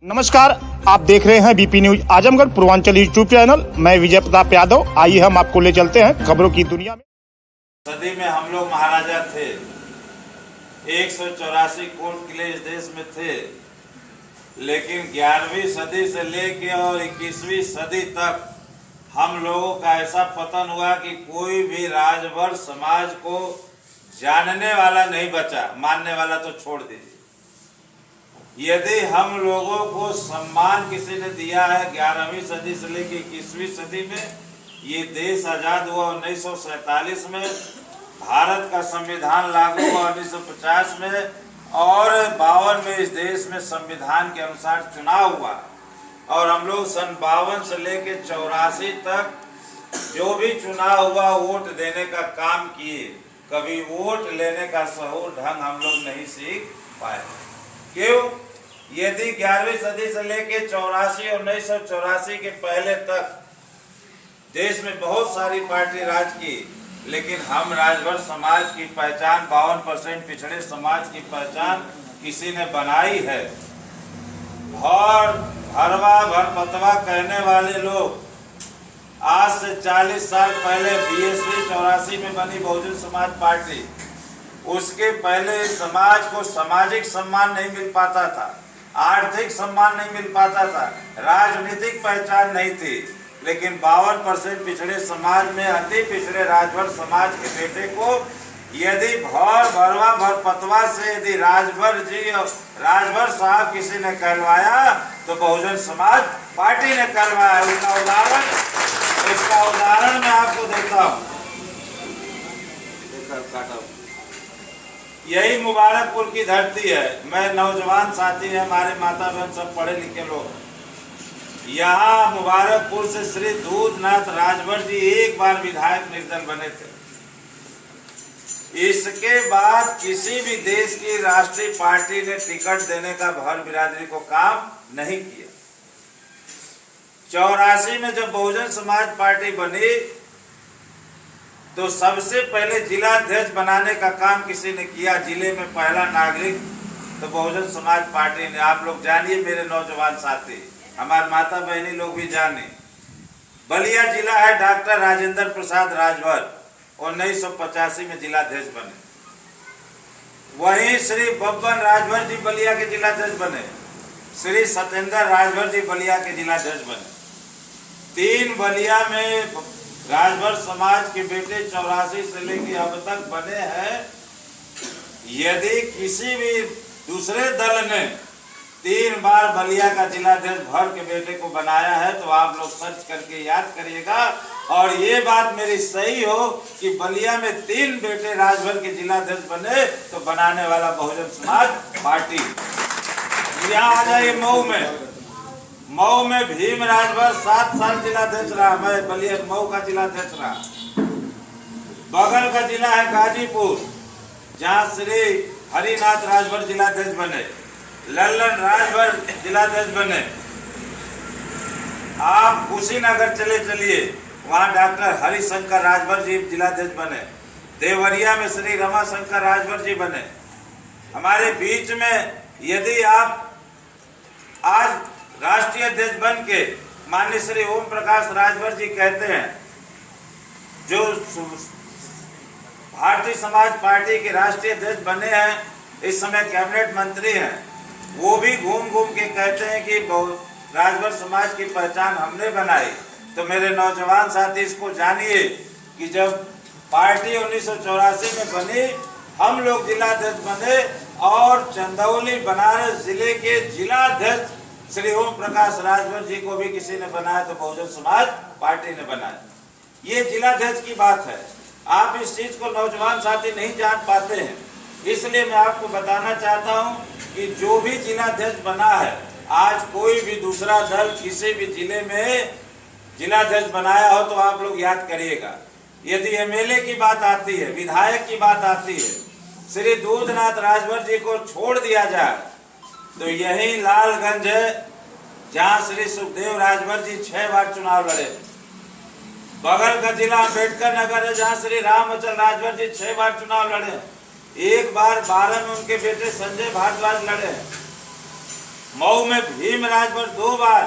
नमस्कार, आप देख रहे हैं BP news Azamgarh Purvanchal YouTube channel. मैं विजय प्रताप यादव। आइए हम आपको ले चलते हैं खबरों की दुनिया में। सदी में हम लोग महाराजा थे। 184 कोट किले इस देश में थे, लेकिन 11वीं सदी से लेके और 21वीं सदी तक हम लोगों का ऐसा पतन हुआ कि कोई भी राजभर समाज को जानने वाला नहीं बचा, मानने वाला तो छोड़ दीजिए। यदि हम लोगों को सम्मान किसी ने दिया है 11वीं सदी से लेकर 21वीं सदी में, ये देश आज़ाद हुआ 1947 में, भारत का संविधान लागू हुआ 1950 में और 52 में इस देश में संविधान के अनुसार चुनाव हुआ। और हम लोग सन 52 से लेकर 84 तक जो भी चुनाव हुआ वोट देने का काम किए। कभी वोट लेने का सहूर ढंग हम लोग नहीं सीख पाए। क्यों? यदि 11वीं सदी से लेकर 84 और 1984 के पहले तक देश में बहुत सारी पार्टी राज की, लेकिन हम राजभर समाज की पहचान 52% पिछड़े समाज की पहचान किसी ने बनाई है। और भरवा भरपतवा कहने वाले लोग आज से 40 साल पहले बीएसपी 84 में बनी बहुजन समाज पार्टी, उसके पहले समाज को सामाजिक सम्मान नहीं मिल पाता था, आर्थिक सम्मान नहीं मिल पाता था, राजनीतिक पहचान नहीं थी। लेकिन 52% पिछड़े समाज में अति पिछड़े राजभर समाज के बेटे को यदि भरवा भरपतवा से यदि राजभर जी और राजभर साहब किसी ने कहलवाया तो बहुजन समाज पार्टी ने कहलवाया। उसका उदाहरण मैं आपको देता हूँ। यही मुबारकपुर की धरती है। मैं नौजवान साथी हैं, हमारे माता बहन सब पढ़े लिखे लोग। यहाँ मुबारकपुर से श्री दूधनाथ राजभर जी एक बार विधायक निर्दल बने थे। इसके बाद किसी भी देश की राष्ट्रीय पार्टी ने टिकट देने का भर बिरादरी को काम नहीं किया। 84 में जब बहुजन समाज पार्टी बनी तो सबसे पहले जिला अध्यक्ष बनाने का काम किसी ने किया। जिले में पहला नागरिक तो बहुजन समाज पार्टी ने। आप लोग जानिए, मेरे नौजवान साथी, हमारे माता बहनी लोग भी जाने, बलिया जिला है, डॉक्टर राजेंद्र प्रसाद राजभर 1985 में जिला अध्यक्ष बने। वहीं श्री बब्बन राजभर जी बलिया के जिला अध्यक्ष बने। श्री सत्येंद्र राजभर जी बलिया के जिला अध्यक्ष बने। 3 बलिया में राजभर समाज के बेटे 84 से लेकर अब तक बने हैं। यदि किसी भी दूसरे दल ने 3 बार बलिया का जिलाध्यक्ष भर के बेटे को बनाया है तो आप लोग सर्च करके याद करिएगा। और ये बात मेरी सही हो कि बलिया में 3 बेटे राजभर के जिलाध्यक्ष बने तो बनाने वाला बहुजन समाज पार्टी। यहाँ आ जाइए मऊ में भीम राजभर 7 साल जिलाध्यक्ष रहा। मैं बलिया मऊ का जिलाध्यक्ष रहा। बगल का जिला है गाजीपुर, जहाँ श्री हरिनाथ राजभर जिलाध्यक्ष बने, लल्लन राजभर जिलाध्यक्ष बने। आप कुशीनगर चलिए, वहाँ डॉक्टर हरिशंकर राजभर जी जिलाध्यक्ष बने। देवरिया में श्री रमाशंकर राजभर जी बने। हमारे बीच में यदि आप आज राष्ट्रीय अध्यक्ष बन के माननीय श्री ओम प्रकाश राजभर जी कहते हैं, जो भारतीय समाज पार्टी के राष्ट्रीय अध्यक्ष बने हैं, इस समय कैबिनेट मंत्री हैं, वो भी घूम के कहते हैं कि राजभर समाज की पहचान हमने बनाई। तो मेरे नौजवान साथी इसको जानिए कि जब पार्टी 1984 में बनी, हम लोग जिलाध्यक्ष बने और चंदौली बनारस जिले के जिलाध्यक्ष श्री ओम प्रकाश राजभर जी को भी किसी ने बनाया तो बहुजन समाज पार्टी ने बनाया। ये जिलाध्यक्ष की बात है। आप इस चीज को नौजवान साथी नहीं जान पाते हैं, इसलिए मैं आपको बताना चाहता हूं कि जो भी जिलाध्यक्ष बना है, आज कोई भी दूसरा दल किसी भी जिले में जिलाध्यक्ष बनाया हो तो आप लोग याद करिएगा। यदि एमएलए की बात आती है, विधायक की बात आती है, श्री दूधनाथ राजभर जी को छोड़ दिया जाए तो यही लालगंज है, जहाँ श्री सुखदेव राजभर जी 6 बार चुनाव लड़े। बगल का जिला अम्बेडकर नगर है, जहाँ श्री रामचंद्र राजभर जी 6 बार चुनाव लड़े। 1 बार 12 में उनके बेटे संजय भारद्वाज लड़े। मऊ में भीम राजभर 2 बार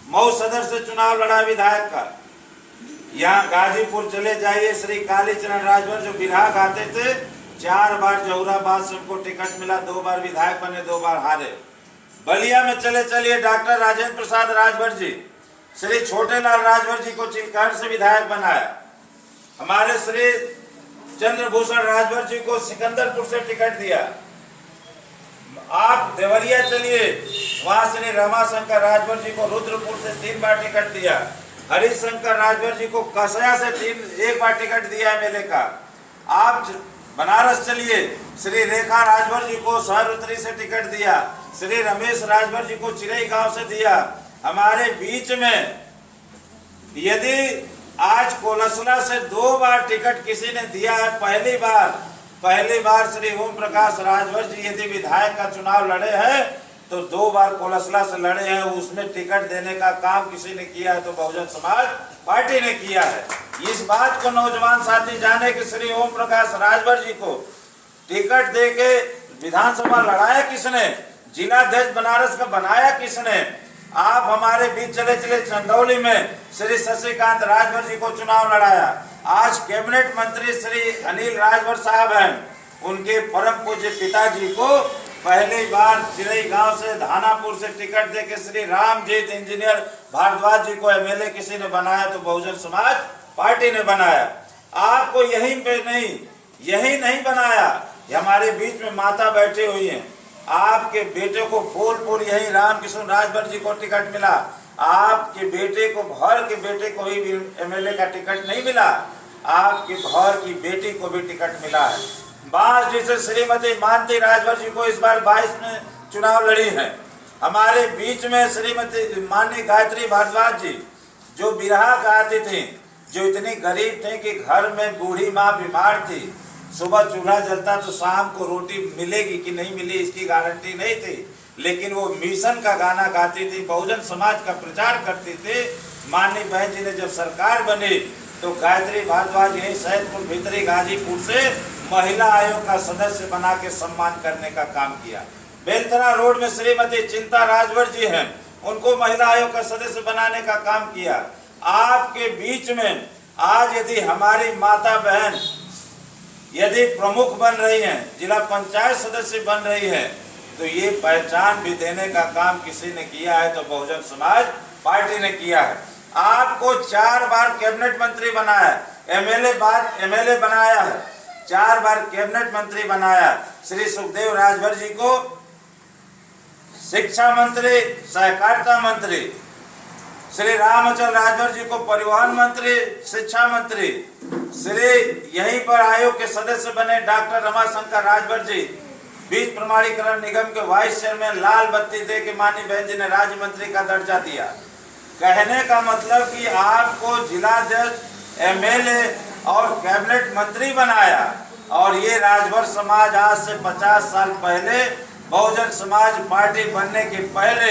मऊ सदर से चुनाव लड़ा विधायक का। यहाँ गाजीपुर चले जाइए, श्री कालीचरण राजभर जो बिरहा गाते थे, 4 बार जहुराबाद से उनको टिकट मिला, 2 बार विधायक बने, 2 बार हारे। बलिया में चले चलिए, डॉक्टर राजेंद्र प्रसाद राजभर जी श्री छोटेलाल राजभर जी को चिलकहट से विधायक बनाया। हमारे श्री चंद्रभूषण राजभर जी को सिकंदरपुर से टिकट दिया। आप देवरिया चलिए, वहां श्री रमाशंकर राजभर जी को रुद्रपुर से 3 बार टिकट दिया। हरिशंकर राजभर जी को कसया से 1 बार टिकट दिया एमएलए का। आप बनारस चलिए, श्री रेखा राजभर जी को सहरुद्री से टिकट दिया। श्री रमेश राजभर जी को चिरई गांव से दिया। हमारे बीच में यदि आज कोलसला से 2 बार टिकट किसी ने दिया है, पहली बार श्री ओम प्रकाश राजभर जी यदि विधायक का चुनाव लड़े हैं तो 2 बार कोलसला से लड़े हैं, उसमें टिकट देने का काम किसी ने किया है तो बहुजन समाज पार्टी ने किया है। इस बात को नौजवान साथी जाने कि श्री ओम प्रकाश राजभर जी को टिकट देके विधानसभा लड़ाया किसने, जिलाध्यक्ष बनारस का बनाया किसने। आप हमारे बीच चले चले चंदौली में श्री शशिकांत राजभर जी को चुनाव लड़ाया। आज कैबिनेट मंत्री श्री अनिल राजभर साहब हैं, उनके परम पूज्य पिताजी को पहली बार चिरई गांव से धानापुर से टिकट देके श्री रामजीत इंजीनियर भारद्वाज जी को एमएलए किसी ने बनाया तो बहुजन समाज पार्टी ने बनाया। आपको यहीं नहीं बनाया, हमारे बीच में माता बैठी हुई हैं। आपके बेटे को फूलपुर यही रामकिशन राजभर जी को टिकट मिला, आपके बेटे को भर के बेटे को ही एमएलए का टिकट नहीं मिला, आपके भर की बेटी को भी टिकट मिला है। बास जी से श्रीमती मानती राजभर जी को इस बार 22 में चुनाव लड़ी है। हमारे बीच में श्रीमती माननीय गायत्री भारद्वाज जी जो बिरहा गाती थी, जो इतनी गरीब थे कि घर में बूढ़ी माँ बीमार थी, सुबह चूल्हा जलता तो शाम को रोटी मिलेगी कि नहीं मिली इसकी गारंटी नहीं थी, लेकिन वो मिशन का गाना गाती थी, बहुजन समाज का प्रचार करती थी। माननीय बहन जी ने जब सरकार बनी तो गायत्री भारद्वाज यही सैदपुर भीतरी गाजीपुर से महिला आयोग का सदस्य बना के सम्मान करने का काम किया। बेलतरा रोड में श्रीमती चिंता राजभर जी हैं, उनको महिला आयोग का सदस्य बनाने का काम किया। आपके बीच में आज यदि हमारी माता बहन यदि प्रमुख बन रही हैं, जिला पंचायत सदस्य बन रही है, तो ये पहचान भी देने का काम किसी ने किया है तो बहुजन समाज पार्टी ने किया है। आपको 4 बार कैबिनेट मंत्री बनाया, एमएलए बनाया है, 4 बार कैबिनेट मंत्री बनाया। श्री सुखदेव राजभर जी को शिक्षा मंत्री, सहकारिता मंत्री, श्री रामचंद्र राजभर जी को परिवहन मंत्री, शिक्षा मंत्री, श्री यहीं पर आयोग के सदस्य बने डॉक्टर रमाशंकर राजभर जी बीज प्रमाणीकरण निगम के वाइस चेयरमैन, लाल बत्ती दे के माननीय बहन जी ने राज्य मंत्री का दर्जा दिया। कहने का मतलब कि आपको जिलाध्यक्ष, एमएलए और कैबिनेट मंत्री बनाया, और ये राजभर समाज आज से 50 साल पहले बहुजन समाज पार्टी बनने के पहले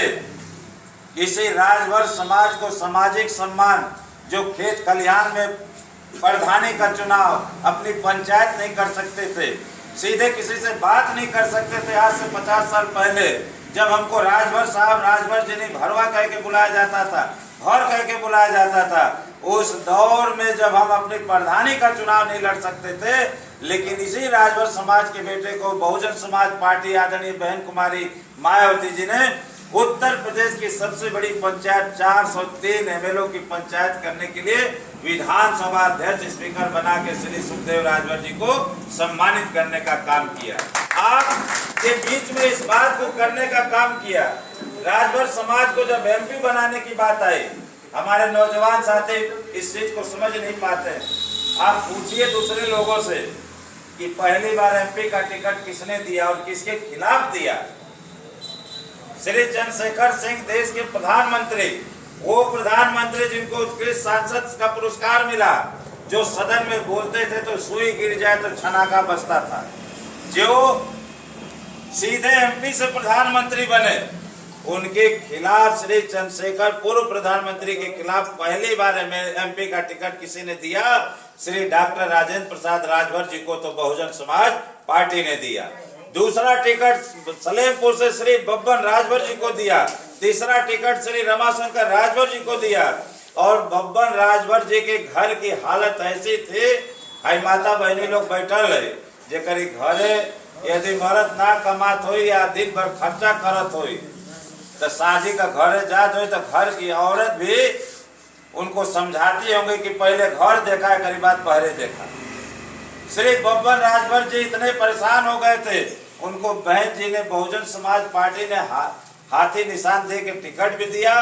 इसी राजभर समाज को सामाजिक सम्मान, जो खेत खलिहान में प्रधानी का चुनाव अपनी पंचायत नहीं कर सकते थे, सीधे किसी से बात नहीं कर सकते थे, आज से 50 साल पहले जब हमको राजभर साहब, राजभर जी नहीं भरवा कह के बुलाया जाता था, भर कह के बुलाया जाता था, उस दौर में जब हम अपनी प्रधानी का चुनाव नहीं लड़ सकते थे, लेकिन इसी राजभर समाज के बेटे को बहुजन समाज पार्टी आदरणीय बहन कुमारी मायावती जी ने उत्तर प्रदेश की सबसे बड़ी पंचायत 403 एमएलए की पंचायत करने के लिए विधानसभा अध्यक्ष, स्पीकर बना के श्री सुखदेव राजभर जी को सम्मानित करने का काम किया। आपके बीच में इस बात को करने का काम किया। राजभर समाज को जब एमपी बनाने की बात आई, हमारे नौजवान साथी इस चीज को समझ नहीं पाते। आप पूछिए दूसरे लोगों से कि पहली बार एमपी का टिकट किसने दिया और किसके खिलाफ दिया। श्री चंद्रशेखर सिंह देश के प्रधानमंत्री, वो प्रधानमंत्री जिनको उत्कृष्ट सांसद का पुरस्कार मिला, जो सदन में बोलते थे तो सुई गिर जाए तो छनाका बजता था, जो सीधे एमपी से प्रधानमंत्री बने, उनके खिलाफ श्री चंद्रशेखर पूर्व प्रधानमंत्री के खिलाफ पहली बार एमपी का टिकट किसी ने दिया, श्री डॉक्टर राजेंद्र प्रसाद राजभर जी को तो बहुजन समाज पार्टी ने दिया। दूसरा टिकट सलेमपुर से श्री बब्बन राजभर जी को दिया, तीसरा टिकट श्री रमाशंकर राजभर जी को दिया। और बब्बन राजभर जी के घर की हालत ऐसी थी, आई माता बहनी लोग बैठल है, जेकर घरे यदि मर्द ना कमात हो या दिन भर खर्चा करत हो तो साझी का घरे जात हो तो घर की औरत भी उनको समझाती होंगी कि पहले घर देखा है करीब बात पहले देखा। श्री बब्बन राजभर जी इतने परेशान हो गए थे, उनको बहन जी ने बहुजन समाज पार्टी ने हाथी निशान दे के टिकट भी दिया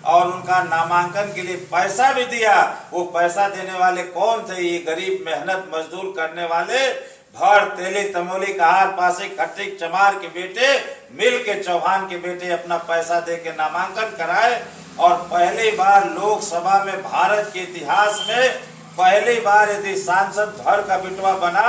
और उनका नामांकन के लिए पैसा भी दिया। वो पैसा देने वाले कौन थे? ये गरीब मेहनत मजदूर करने वाले भर तेली तमोली कहार पासी खट्टी चमार के बेटे मिल के चौहान के बेटे अपना पैसा दे के नामांकन कराए और पहली बार लोकसभा में भारत के इतिहास में पहली बार यदि सांसद भर का बिटवा बना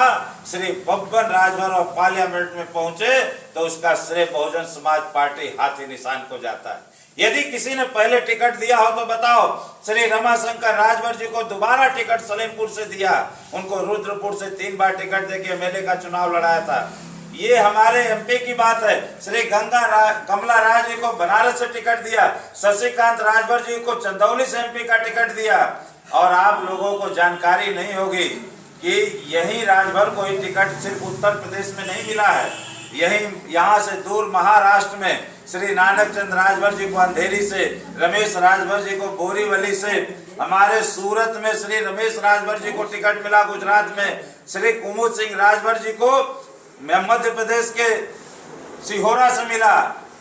श्री बब्बन राजभर और पार्लियामेंट में पहुंचे तो उसका श्रेय बहुजन समाज पार्टी हाथी निशान को जाता है। यदि किसी ने पहले टिकट दिया हो तो बताओ, श्री रमाशंकर राजभर जी को दोबारा टिकट सलेमपुर से दिया, उनको रुद्रपुर से 3 बार टिकट देके एमएलए का चुनाव लड़ाया था। ये हमारे एमपी की बात है, श्री कमला राज जी को बनारस से टिकट दिया, शशिकांत राजभर जी को चंदौली से एमपी का टिकट दिया। और आप लोगों को जानकारी नहीं होगी कि यही राजभर को ही टिकट सिर्फ उत्तर प्रदेश में नहीं मिला है, यही यहाँ से दूर महाराष्ट्र में श्री नानक चंद राजभर जी को अंधेरी से, रमेश राजभर जी को बोरीवली से, हमारे सूरत में श्री रमेश राजभर जी को टिकट मिला, गुजरात में श्री कुमुद सिंह राजभर जी को मध्य प्रदेश के सिहोरा से मिला,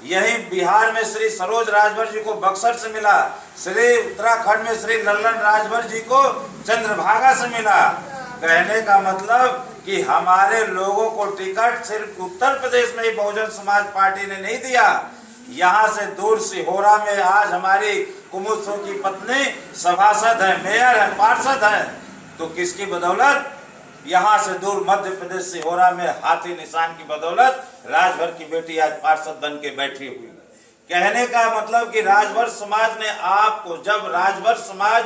यही बिहार में श्री सरोज राजभर जी को बक्सर से मिला, श्री उत्तराखंड में श्री लल्लन राजभर जी को चंद्रभागा से मिला। कहने का मतलब कि हमारे लोगों को टिकट सिर्फ उत्तर प्रदेश में ही बहुजन समाज पार्टी ने नहीं दिया, यहाँ से दूर सिहोरा में आज हमारी कुमुद सिंह की पत्नी सभासद है, मेयर है, पार्षद है, तो किसकी बदौलत? यहाँ से दूर मध्य प्रदेश सिहोरा में हाथी निशान की बदौलत राजभर की बेटी आज पार्षद बन के बैठी हुई। कहने का मतलब कि राजभर समाज ने आपको, जब राजभर समाज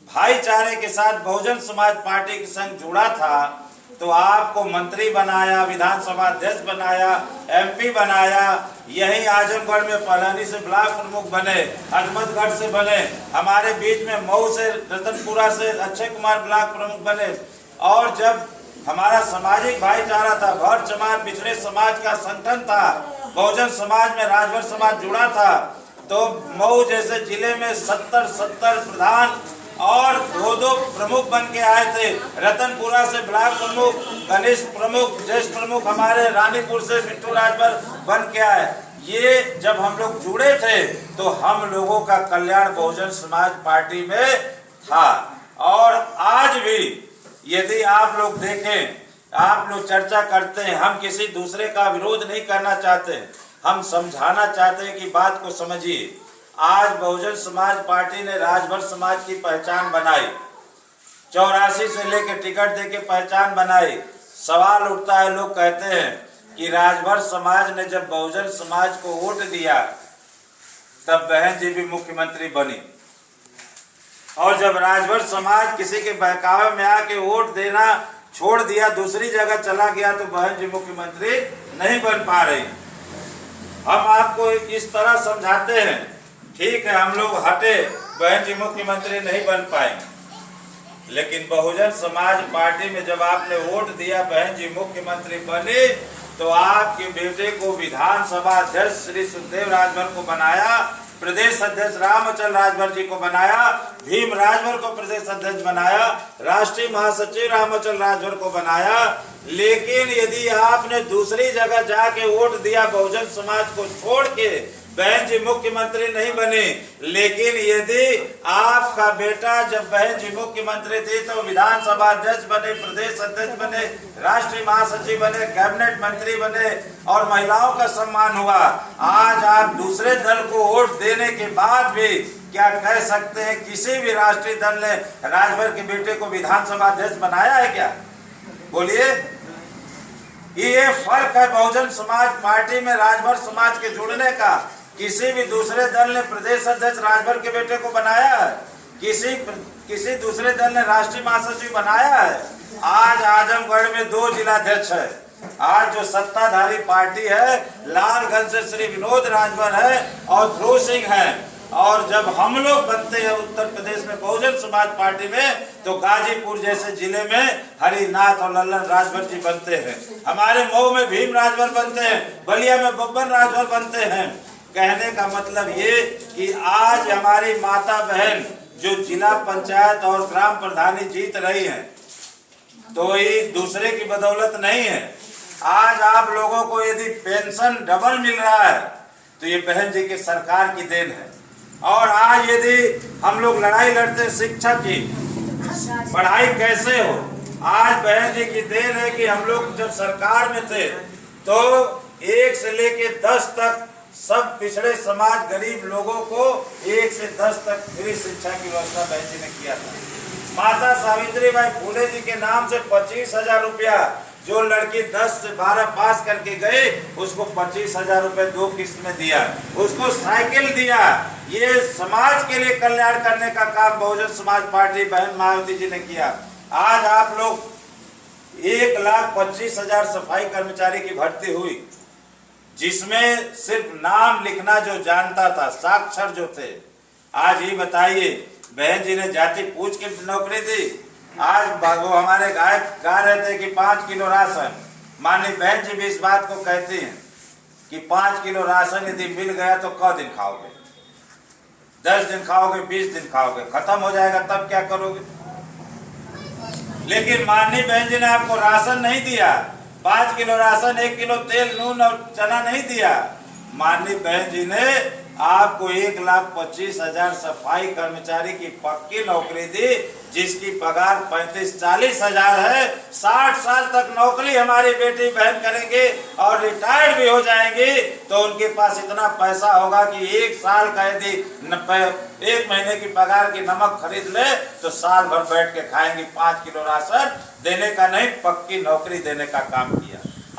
भाईचारे के साथ बहुजन समाज पार्टी के संग जुड़ा था तो आपको मंत्री बनाया, विधानसभा अध्यक्ष बनाया, एमपी बनाया, यही आजमगढ़ में पलानी से ब्लॉक प्रमुख बने, अहमदगढ़ से बने, हमारे बीच में मऊ से रतनपुरा से अक्षय कुमार ब्लॉक प्रमुख बने। और जब हमारा सामाजिक भाईचारा था, भर चमार पिछड़े समाज का संगठन था, बहुजन समाज में राजभर समाज जुड़ा था, तो मऊ जैसे जिले में 70 प्रधान और 2 प्रमुख बन के आए थे। रतनपुरा से ब्लॉक प्रमुख, कनिष्ठ प्रमुख, ज्येष्ठ प्रमुख हमारे रानीपुर से मिट्टू राजभर बन के आए। ये जब हम लोग जुड़े थे तो हम लोगों का कल्याण बहुजन समाज पार्टी में था। और आज भी यदि आप लोग देखें, आप लोग चर्चा करते हैं, हम किसी दूसरे का विरोध नहीं करना चाहते, हम समझाना चाहते हैं कि बात को समझिए। आज बहुजन समाज पार्टी ने राजभर समाज की पहचान बनाई, 84 से लेकर टिकट देके पहचान बनाई। सवाल उठता है, लोग कहते हैं कि राजभर समाज ने जब बहुजन समाज को वोट दिया तब बहन जी भी मुख्यमंत्री बनी, और जब राजभर समाज किसी के बहकावे में आके वोट देना छोड़ दिया, दूसरी जगह चला गया, तो बहन जी मुख्यमंत्री नहीं बन पा रही। हम आपको इस तरह समझाते हैं, ठीक है हम लोग हटे, बहन जी मुख्यमंत्री नहीं बन पाएंगे, लेकिन बहुजन समाज पार्टी में जब आपने वोट दिया, बहन जी मुख्यमंत्री बने, तो आपके बेटे को विधानसभा अध्यक्ष श्री सुखदेव राजभर को बनाया, प्रदेश अध्यक्ष रामचंद्र राजभर जी को बनाया, भीम राजभर को प्रदेश अध्यक्ष बनाया, राष्ट्रीय महासचिव रामचंद्र राजभर को बनाया। लेकिन यदि आपने दूसरी जगह जाके वोट दिया, बहुजन समाज को छोड़ के, बहन जी मुख्यमंत्री नहीं बने। लेकिन यदि आपका बेटा जब बहन जी मुख्यमंत्री थी तो विधानसभा अध्यक्ष बने, प्रदेश अध्यक्ष बने, राष्ट्रीय महासचिव बने, कैबिनेट मंत्री बने और महिलाओं का सम्मान हुआ। आज आप दूसरे दल को वोट देने के बाद भी क्या कह सकते हैं किसी भी राष्ट्रीय दल ने राजभर के बेटे को विधानसभा अध्यक्ष बनाया है क्या? बोलिए। ये फर्क है बहुजन समाज पार्टी में राजभर समाज के जुड़ने का। किसी भी दूसरे दल ने प्रदेश अध्यक्ष राजभर के बेटे को बनाया है, किसी दूसरे दल ने राष्ट्रीय महासचिव बनाया है। आज आजमगढ़ में 2 जिलाध्यक्ष है, आज जो सत्ताधारी पार्टी है, लालगंज से श्री विनोद राजभर है और ध्रुव सिंह है, और जब हम लोग बनते हैं उत्तर प्रदेश में बहुजन समाज पार्टी में, तो गाजीपुर जैसे जिले में हरिनाथ और लल्लन राजभर जी बनते हैं, हमारे मऊ में भीम राजभर बनते हैं, बलिया में बब्बन राजभर बनते हैं। कहने का मतलब ये कि आज हमारी माता बहन जो जिला पंचायत और ग्राम प्रधानी जीत रही हैं, तो ये दूसरे की बदौलत नहीं है। आज आप लोगों को यदि पेंशन डबल मिल रहा है तो ये बहन जी की सरकार की देन है। और आज यदि हम लोग लड़ाई लड़ते शिक्षा की, पढ़ाई कैसे हो, आज बहन जी की देन है कि हम लोग जब सरकार में थे तो 1 से लेके 10 तक सब पिछड़े समाज गरीब लोगों को 1 से 10 तक फ्री शिक्षा की व्यवस्था बहन जी ने किया था। माता सावित्रीबाई फुले जी के नाम से 25,000 रुपया, जो लड़की 10 से 12 पास करके गए उसको 25,000 रुपए 2 किस्त में दिया, उसको साइकिल दिया। ये समाज के लिए कल्याण करने का काम बहुजन समाज पार्टी बहन मायावती जी ने किया। आज आप लोग 1,25,000 सफाई कर्मचारी की भर्ती हुई, जिसमें सिर्फ नाम लिखना जो जानता था, साक्षर जो थे। आज ही बताइए, बहन जी ने जाति पूछ के नौकरी दी। आज वो हमारे गायक गा रहे थे कि 5 किलो राशन, माननीय बहन जी भी इस बात को कहती हैं कि 5 किलो राशन यदि मिल गया तो क दिन खाओगे, 10 दिन खाओगे, 20 दिन खाओगे, खत्म हो जाएगा तब क्या करोगे। लेकिन माननीय बहन जी ने आपको राशन नहीं दिया, 5 किलो राशन, 1 किलो तेल, नून और चना नहीं दिया। माननीय बहन जी ने आपको 1,25,000 सफाई कर्मचारी की पक्की नौकरी दी, जिसकी पगार 35-40 हजार है। 60 साल तक नौकरी हमारी बेटी बहन करेंगे और रिटायर्ड भी हो जाएंगी तो उनके पास इतना पैसा होगा कि 1 साल का यदि 1 महीने की पगार की नमक खरीद ले तो साल भर बैठ के खाएंगी। 5 किलो राशन देने का नहीं, पक्की नौकरी देने का काम किया।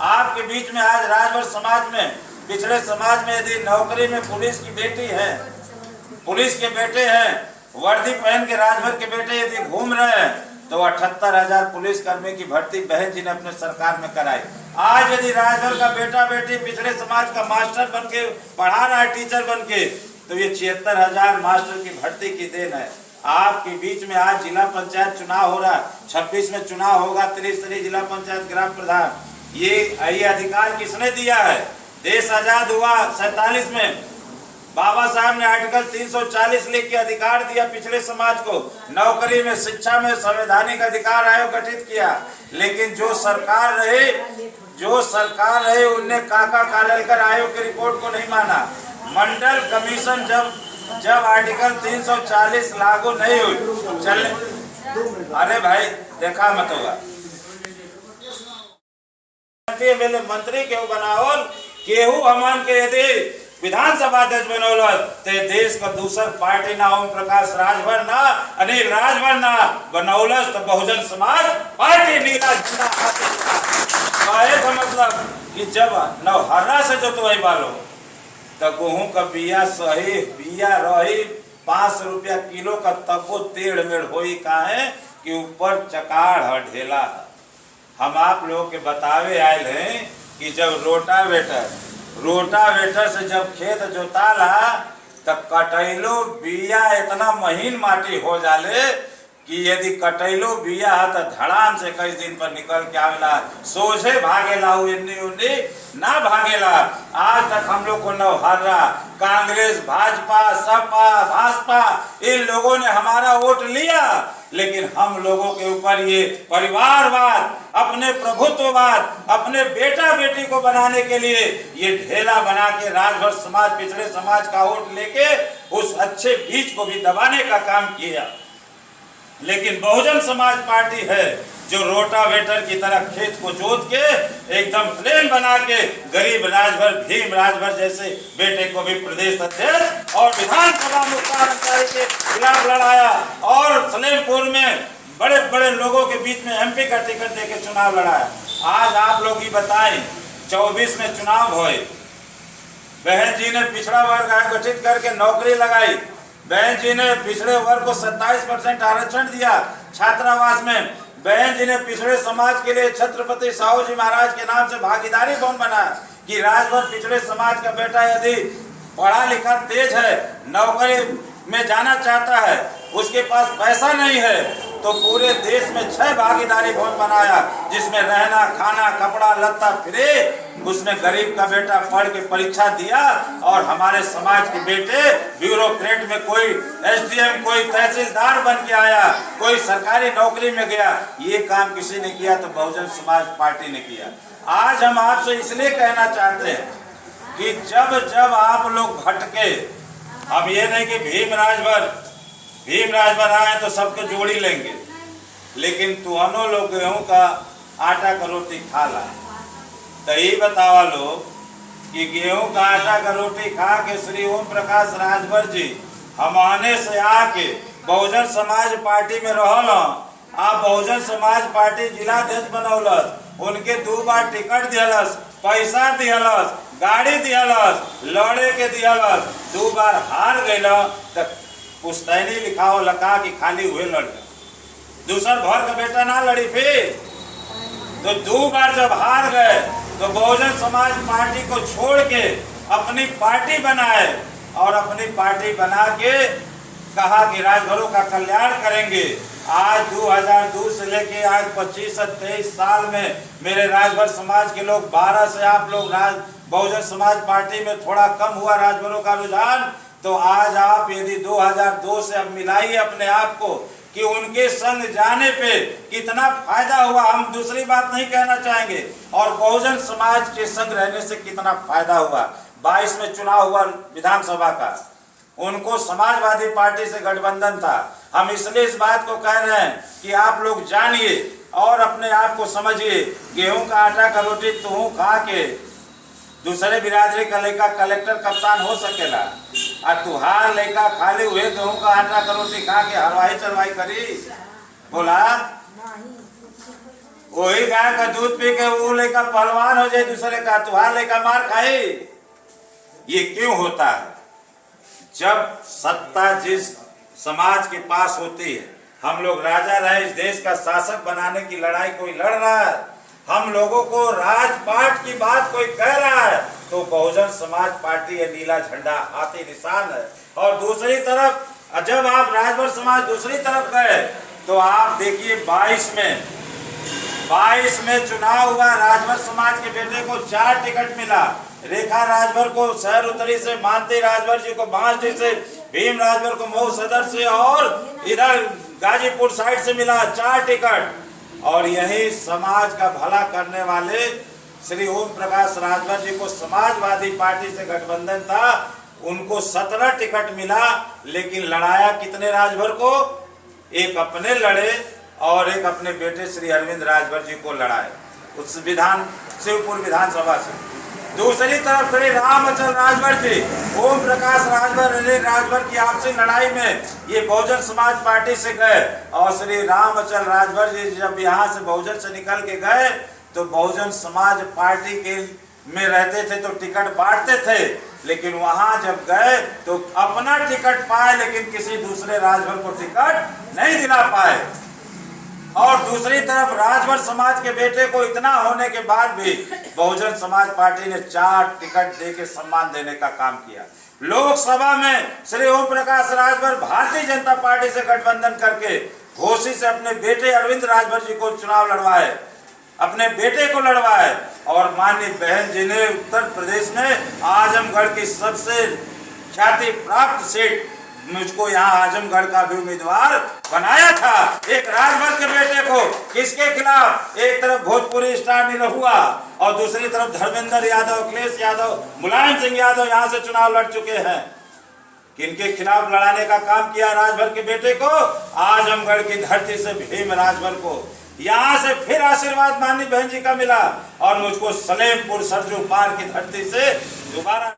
आपके बीच में आज राजभर समाज में, पिछड़े समाज में यदि नौकरी में पुलिस की बेटी है, पुलिस के बेटे हैं, वर्दी पहन के राजभर के बेटे यदि घूम रहे हैं तो 78,000 पुलिस कर्मी की भर्ती बहन जी ने अपने सरकार में कराई। आज यदि राजभर का बेटा बेटी पिछड़े समाज का मास्टर बन के पढ़ा रहा है, टीचर बन के, तो ये 76,000 मास्टर की भर्ती की देन है। आपके बीच में आज जिला पंचायत चुनाव हो रहा है, 26 में चुनाव होगा, त्रिस्तरीय जिला पंचायत ग्राम प्रधान। ये अधिकार किसने दिया है? देश आजाद हुआ 47 में, बाबा साहब ने आर्टिकल 340 लिख के अधिकार दिया पिछड़े समाज को, नौकरी में, शिक्षा में संवैधानिक अधिकार आयोग गठित किया। लेकिन जो सरकार रहे उनने काका कालेलकर आयोग की रिपोर्ट को नहीं माना। मंडल कमीशन जब आर्टिकल 340 लागू नहीं हुई, चलने, अरे भाई देखा मत होगा, मंत्री केहू बनावल, केहू हमन के यदि विधानसभा अध्यक्ष बनौलस ते देश का दूसर पार्टी ना ओम प्रकाश राजभर ना, अनिल राजभर ना बनौलस तो बहुजन समाज पार्टी नीला झंडा हाथे का मतलब कि जब नौहर्रा से जोतवाई वालो तो गेहूं का बिया सही बिया रही 5 रुपया किलो का, तबो टेढ़ मेढ़ होई काहे कि ऊपर चकार ढेला। हम आप लोग के बतावे आयल हैं कि जब रोटावेटर से जब खेत जोताला तब कटैलो बिया इतना महीन माटी हो जाले कि यदि कटैलो बिया है तो धड़ाम से कई दिन पर निकल के आवेला, सोझे भागेला, उन्नी ना भागेला। आज तक हम लोग को नौहर्रा, कांग्रेस, भाजपा, सपा, भाजपा, इन लोगों ने हमारा वोट लिया, लेकिन हम लोगों के ऊपर ये परिवारवाद, अपने प्रभुत्ववाद, अपने बेटा बेटी को बनाने के लिए ये ढेला बना के राजभर समाज, पिछड़े समाज का वोट लेके उस अच्छे बीज को भी दबाने का काम किया। लेकिन बहुजन समाज पार्टी है जो रोटावेटर की तरह खेत को जोत के एकदम प्लेन बना के गरीब राजभर, भीम राजभर जैसे बेटे को भी प्रदेश अध्यक्ष और विधानसभा मुख्य के खिलाफ लड़ाया और सलेमपुर में बड़े बड़े लोगों के बीच में MP का टिकट देके चुनाव लड़ाया। आज आप लोग ही बताएं, 24 में चुनाव हुए, बहन जी ने पिछड़ा वर्ग आयोग गठित करके नौकरी लगाई, बहन जी ने पिछड़े वर्ग को 27% आरक्षण दिया छात्रावास में, बहन जी ने पिछड़े समाज के लिए छत्रपति साहू जी महाराज के नाम से भागीदारी भवन बनाया कि राजभर पिछड़े समाज का बेटा यदि पढ़ा लिखा तेज है, नौकरी में जाना चाहता है, उसके पास पैसा नहीं है, तो पूरे देश में 6 भागीदारी भवन बनाया जिसमें रहना, खाना, कपड़ा, लत्ता फ्री। उसमें गरीब का बेटा पढ़ के परीक्षा दिया और हमारे समाज के बेटे ब्यूरोक्रेट में कोई एसडीएम, कोई तहसीलदार बन के आया, कोई सरकारी नौकरी में गया। ये काम किसी ने किया तो बहुजन समाज पार्टी ने किया। आज हम आपसे इसलिए कहना चाहते हैं कि जब जब आप लोग भटके, अब ये नहीं कि भीम राजभर आए तो सबको जोड़ी लेंगे, लेकिन तुहनो लोग गेहूं का आटा का रोटी खा ला, तो ये बतावा लोग कि गेहूं का आटा का रोटी खा के श्री ओम प्रकाश राजभर जी हमारे से आके बहुजन समाज पार्टी में रहल। आप बहुजन समाज पार्टी जिलाध्यक्ष बनौलस, उनके 2 बार टिकट दिहलस, पैसा दिहलस, गाड़ी दिहलस, लड़े के दिहलस, 2 बार हार गए तक पुस्तैनी लिखाओ लगा कि खाली हुए लड़ गए। दूसर भर का बेटा ना लड़ी, फिर तो 2 बार जब हार गए तो बहुजन समाज पार्टी को छोड़ के अपनी पार्टी बनाए और अपनी पार्टी बना के कहा कि राजभरों का कल्याण करेंगे। आज 2002 से लेके आज 25 से 23 साल में मेरे राजभर समाज के लोग 12 से आप लोग बहुजन समाज पार्टी में थोड़ा कम हुआ राजभरों का रुझान, तो आज आप यदि 2002 से अब मिलाइए अपने आप को कि उनके संग जाने पे कितना फायदा हुआ। हम दूसरी बात नहीं कहना चाहेंगे, और बहुजन समाज के संग रहने से कितना फायदा हुआ। 22 में चुनाव हुआ विधानसभा का, उनको समाजवादी पार्टी से गठबंधन था। हम इसलिए इस बात को कह रहे हैं कि आप लोग जानिए और अपने आप को समझिए। गेहूं का आटा का रोटी तू खा के दूसरे बिरादरी का लेका कलेक्टर कप्तान हो सकेला, और तुहार लेका खाली हुए गेहूं का आटा का रोटी खा के हलवाई चलवाई करी बोला। वही गाय का दूध पी के वो लेका पहलवान हो जाए दूसरे का, तुहार लेका मार खाई। ये क्यों होता है? जब सत्ता जिस समाज के पास होती है, हम लोग राजा रहे, इस देश का शासक बनाने की लड़ाई कोई लड़ रहा है, हम लोगों को राजपाट की बात कोई कह रहा है, तो बहुजन समाज पार्टी ये नीला झंडा हाथी निशान है। और दूसरी तरफ जब आप राजभर समाज दूसरी तरफ गए तो आप देखिए 22 में चुनाव हुआ, राजभर समाज के बेटे को 4 टिकट मिला। रेखा राजभर को शहर उत्तरी से, मानती राजभर जी को बांसडी से, भीम राजभर को मऊ सदर से और इधर गाजीपुर साइड से मिला 4 टिकट। और यही समाज का भला करने वाले श्री ओम प्रकाश राजभर जी को समाजवादी पार्टी से गठबंधन था, उनको 17 टिकट मिला। लेकिन लड़ाया कितने राजभर को? एक अपने लड़े और एक अपने बेटे श्री अरविंद राजभर जी को लड़ाए उस शिवपुर विधानसभा से। दूसरी तरफ श्री रामचंद्र राजभर जी, ओम प्रकाश राजभर की आपसी लड़ाई में ये बहुजन समाज पार्टी से गए, और श्री रामचंद्र राजभर जी जब यहाँ से बहुजन से निकल के गए तो बहुजन समाज पार्टी के में रहते थे तो टिकट बांटते थे, लेकिन वहां जब गए तो अपना टिकट पाए लेकिन किसी दूसरे राजभर को टिकट नहीं दिला पाए। और दूसरी तरफ राजभर समाज के बेटे को इतना होने के बाद भी बहुजन समाज पार्टी ने 4 टिकट देके सम्मान देने का काम किया। लोकसभा में श्री ओम प्रकाश राजभर भारतीय जनता पार्टी से गठबंधन करके घोसी से अपने बेटे अरविंद राजभर जी को चुनाव लड़वाए, अपने बेटे को लड़वाए। और माननीय बहन जी ने उत्तर प्रदेश में आजमगढ़ की सबसे ख्याति प्राप्त सीट मुझको यहाँ आजमगढ़ का भी उम्मीदवार बनाया था, एक राजभर के बेटे को। किसके खिलाफ? एक तरफ भोजपुरी स्टार निरहुआ और दूसरी तरफ धर्मेंद्र यादव, अखिलेश यादव, मुलायम सिंह यादव यहाँ से चुनाव लड़ चुके हैं। किनके खिलाफ लड़ाने का काम किया? राजभर के बेटे को। आजमगढ़ की धरती से भीम राजभर को यहाँ से फिर आशीर्वाद माननीय बहन जी का मिला, और मुझको सलेमपुर सरजू पार की धरती से दोबारा